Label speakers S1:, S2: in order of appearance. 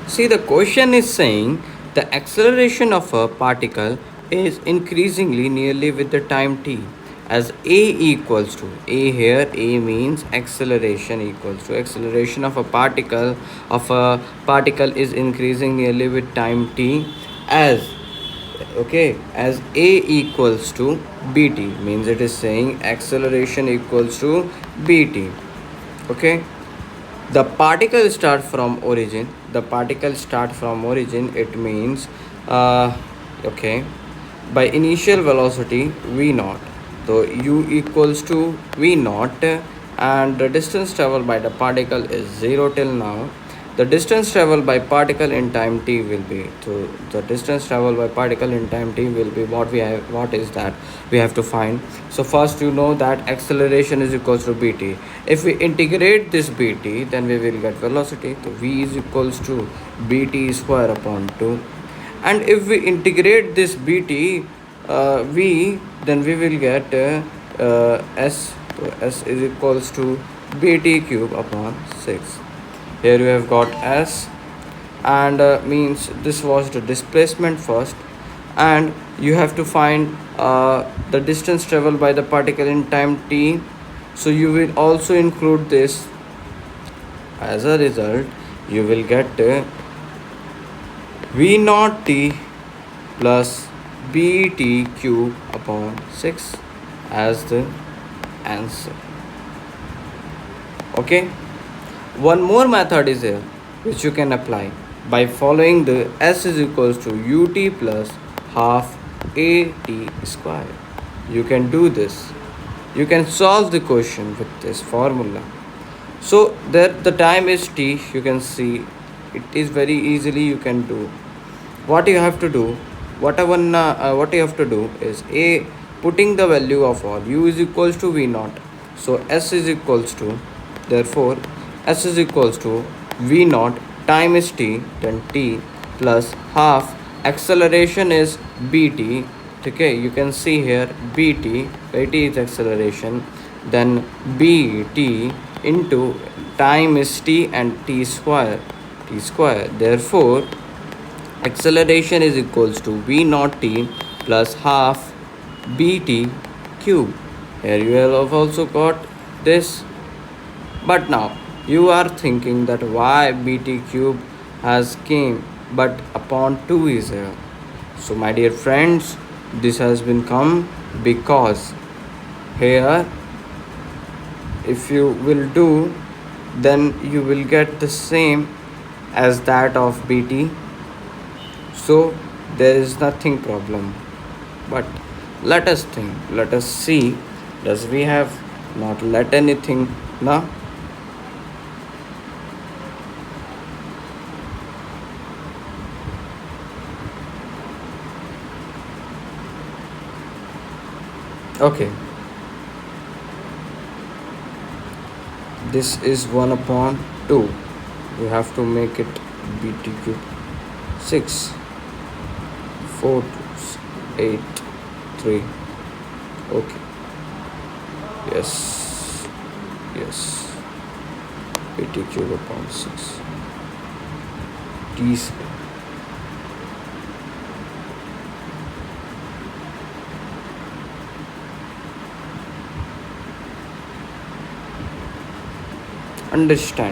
S1: See, the question is saying the acceleration of a particle is increasingly nearly with the time t, as a equals to a here. A means acceleration equals to acceleration of a particle is increasing nearly with time t, as as a equals to bt, means it is saying acceleration equals to bt. Okay, the particle start from origin. It means uh, okay, by initial velocity v naught, so u equals to v naught, and the distance traveled by the particle is 0 till now. The distance traveled by particle in time t will be, so the distance traveled by particle in time t will be what is that we have to find. So first, you know that acceleration is equals to bt. If we integrate this bt, then we will get velocity. So v is equals to bt square upon 2. And if we integrate this bt v, then we will get s. So s is equals to bt cube upon 6. Here you have got s, and means this was the displacement first, and you have to find the distance traveled by the particle in time t. So you will also include this. As a result, you will get v naught t plus bt cube upon 6 as the answer. Okay, one more method is here which you can apply by following the s is equals to ut plus half at square. You can do this. You can solve the question with this formula. So there the time is t. You can see it is very easily you can do. What you have to do, what you have to do is putting the value of all. U is equals to v naught, so s is equals to, therefore s is equals to v naught, time is t, then t plus half, acceleration is bt. Okay, you can see here bt is acceleration, then bt into time is t and t square. Therefore acceleration is equals to v naught t plus half bt cube. Here you have also got this. But now you are thinking that why bt cube has came but upon 2 is here. So my dear friends, this has been come because here if you will do, then you will get the same as that of bt. So there is nothing problem. But let us think, let us see, does we have not let anything now? Okay, this is 1 upon 2. You have to make it bt cube 6 4 8 3. Okay, yes, bt cube upon 6 t square. Understand?